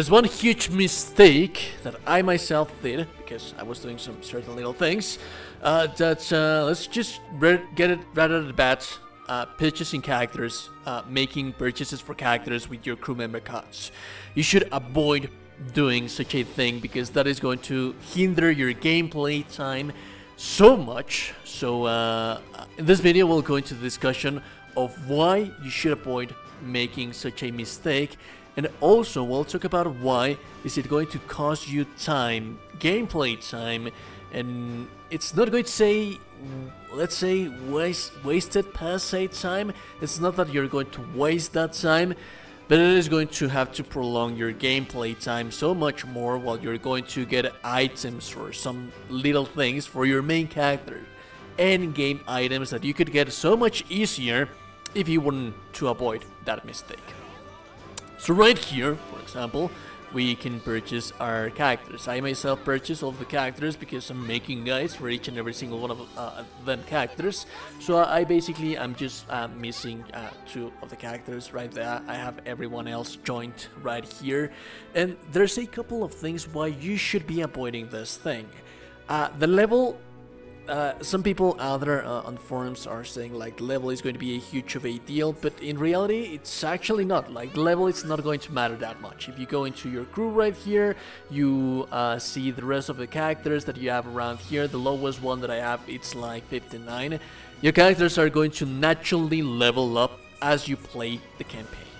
There's one huge mistake that I myself did, because I was doing some certain little things, let's just get it right out of the bat. Purchasing characters, making purchases for characters with your crew member cards. You should avoid doing such a thing, because that is going to hinder your gameplay time so much. So in this video we'll go into the discussion of why you should avoid making such a mistake, and also we'll talk about why is it going to cost you time, gameplay time, and it's not going to say, let's say, wasted per se time. It's not that you're going to waste that time, but it is going to have to prolong your gameplay time so much more, while you're going to get items or some little things for your main character, endgame items that you could get so much easier if you wanted to avoid that mistake. So right here, for example, we can purchase our characters. I myself purchase all of the characters because I'm making guides for each and every single one of them characters. So I'm just missing 2 of the characters right there. I have everyone else joined right here. And there's a couple of things why you should be avoiding this thing. The level... some people out there on forums are saying like level is going to be a huge of a deal, but in reality it's actually not. Like, level is not going to matter that much. If you go into your crew right here, you see the rest of the characters that you have around here. The lowest one that I have, it's like 59. Your characters are going to naturally level up as you play the campaign.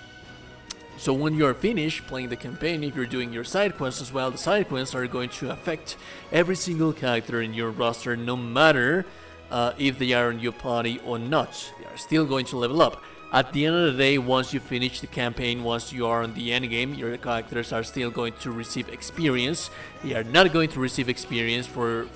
So when you're finished playing the campaign, if you're doing your side quests as well, the side quests are going to affect every single character in your roster, no matter if they are in your party or not. They are still going to level up. At the end of the day, once you finish the campaign, once you are on the end game, your characters are still going to receive experience. They are not going to receive experience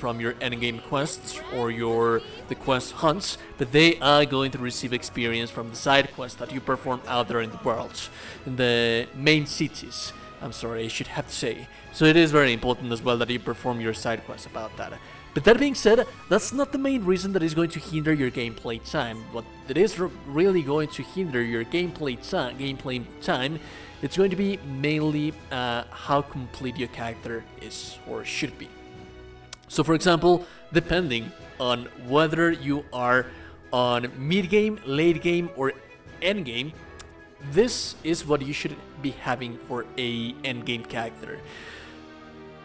from your end game quests or the quest hunts, but they are going to receive experience from the side quests that you perform out there in the world, in the main cities. I'm sorry, I should have to say. So it is very important as well that you perform your side quests about that. But that being said, that's not the main reason that is going to hinder your gameplay time. What it is really going to hinder your gameplay time, it's going to be mainly how complete your character is or should be. So for example, depending on whether you are on mid-game, late-game or end-game, this is what you should be having for a end-game character.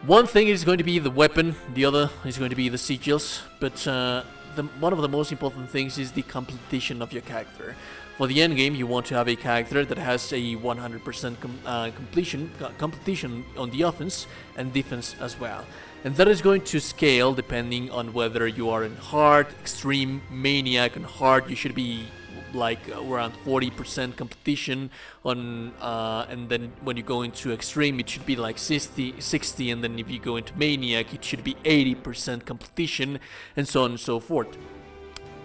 One thing is going to be the weapon, the other is going to be the sigils, but one of the most important things is the completion of your character. For the end game, you want to have a character that has a 100% completion on the offense and defense as well. And that is going to scale depending on whether you are in hard, extreme, maniac. On hard, you should be like around 40% completion on, and then when you go into extreme it should be like 60, and then if you go into maniac it should be 80% completion, and so on and so forth.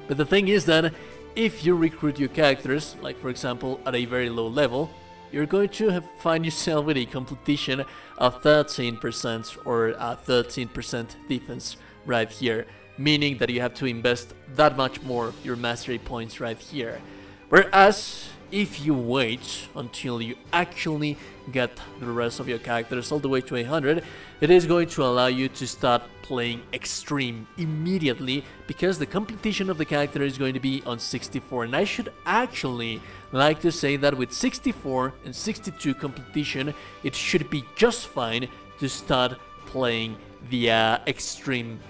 But the thing is that if you recruit your characters, like for example at a very low level, you're going to find yourself with a completion of 13% or 13% defense right here, meaning that you have to invest that much more your mastery points right here. Whereas if you wait until you actually get the rest of your characters all the way to 100, it is going to allow you to start playing extreme immediately, because the completion of the character is going to be on 64. And I should actually like to say that with 64 and 62 completion, it should be just fine to start playing the extreme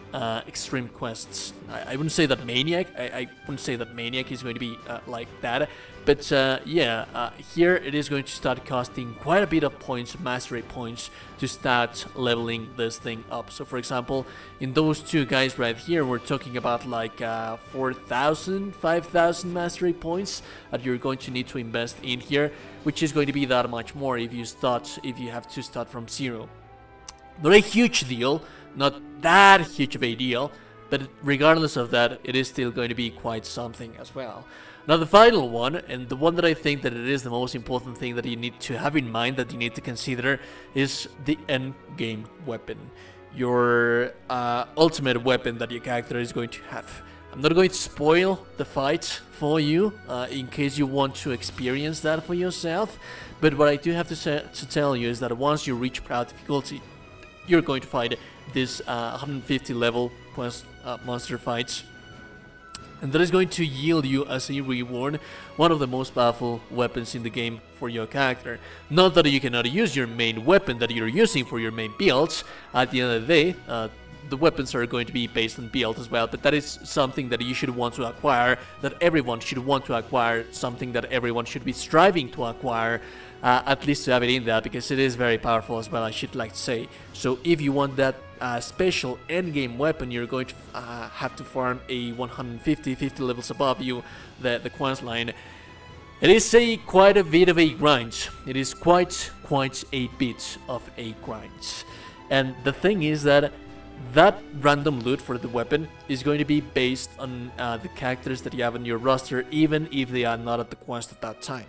quests. I wouldn't say that maniac. I wouldn't say that maniac is going to be like that, but yeah, here it is going to start costing quite a bit of points, mastery points, to start leveling this thing up. So for example, in those 2 guys right here, we're talking about like 4,000, 5,000 mastery points that you're going to need to invest in here, which is going to be that much more if you have to start from 0. Not a huge deal, not that huge of a deal, but regardless of that, it is still going to be quite something as well. Now the final one, and the one that I think that it is the most important thing that you need to have in mind, that you need to consider, is the Endgame Weapon. Your ultimate weapon that your character is going to have. I'm not going to spoil the fight for you in case you want to experience that for yourself, but what I do have to tell you is that once you reach proud difficulty, you're going to fight this 150 level quest monster fights, and that is going to yield you as a reward one of the most powerful weapons in the game for your character. Not that you cannot use your main weapon that you're using for your main builds. At the end of the day, the weapons are going to be based on build as well, but that is something that you should want to acquire, that everyone should want to acquire, something that everyone should be striving to acquire, at least to have it in there, because it is very powerful as well, I should like to say. So if you want that special endgame weapon, you're going to have to farm a 50 levels above you, the quest line. It is quite a bit of a grind. It is quite a bit of a grind. And the thing is that random loot for the weapon is going to be based on the characters that you have on your roster, even if they are not at the quest at that time.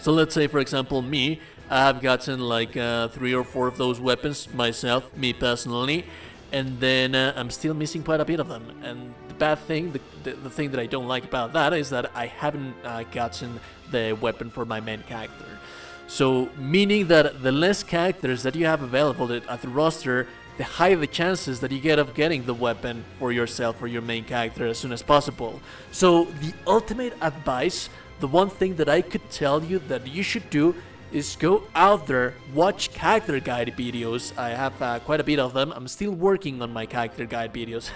So let's say, for example, me, I've gotten like 3 or 4 of those weapons myself, me personally, and then I'm still missing quite a bit of them. And the bad thing, the thing that I don't like about that is that I haven't gotten the weapon for my main character. So meaning that the less characters that you have available at the roster, the higher the chances that you get of getting the weapon for yourself or your main character as soon as possible. So the ultimate advice, the one thing that I could tell you that you should do, is go out there, watch character guide videos. I have quite a bit of them. I'm still working on my character guide videos.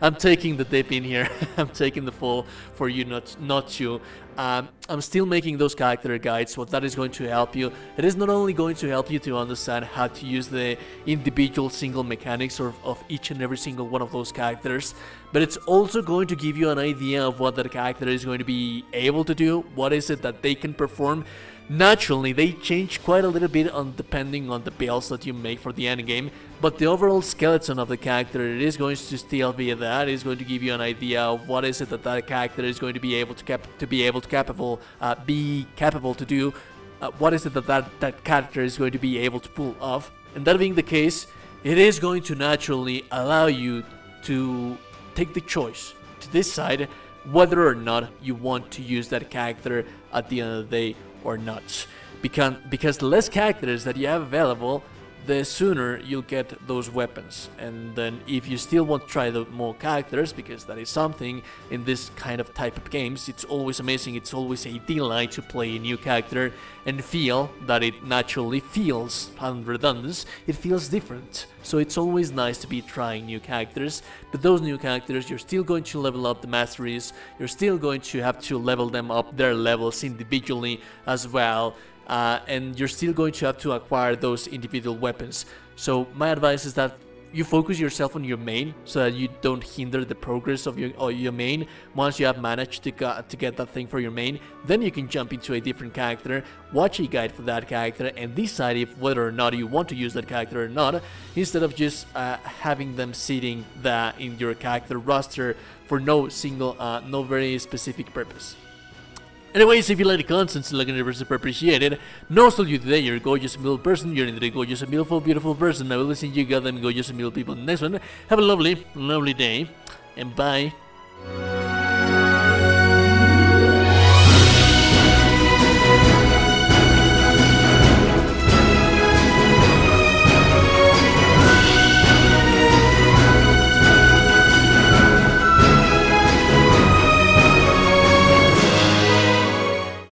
I'm taking the dip in here. I'm taking the fall for you not to. I'm still making those character guides, so that is going to help you. It is not only going to help you to understand how to use the individual single mechanics of each and every single one of those characters, but it's also going to give you an idea of what that character is going to be able to do, what is it that they can perform. Naturally, they change quite a little bit depending on the builds that you make for the endgame, but the overall skeleton of the character, it is going to still be that. It is going to give you an idea of what is it that character is going to be able to do. What is it that character is going to be able to pull off. And that being the case, it is going to naturally allow you to take the choice to decide whether or not you want to use that character at the end of the day or not. Because the less characters that you have available, the sooner you'll get those weapons. And then if you still want to try the more characters, because that is something in this kind of type of games, it's always amazing, it's always a delight to play a new character and feel that it naturally feels, pun redundance, it feels different. So it's always nice to be trying new characters, but those new characters, you're still going to level up the masteries, you're still going to have to level them up their levels individually as well. And you're still going to have to acquire those individual weapons. So my advice is that you focus yourself on your main so that you don't hinder the progress of your main. Once you have managed to get that thing for your main, then you can jump into a different character, watch a guide for that character, and decide if whether or not you want to use that character or not, instead of just having them sitting there in your character roster for no very specific purpose. Anyways, if you like the content, still looking to super appreciated. No still you today, you're a gorgeous and beautiful person, you're indeed a gorgeous and beautiful person. I will listen to you goddamn gorgeous and beautiful people in the next one. Have a lovely day, and bye.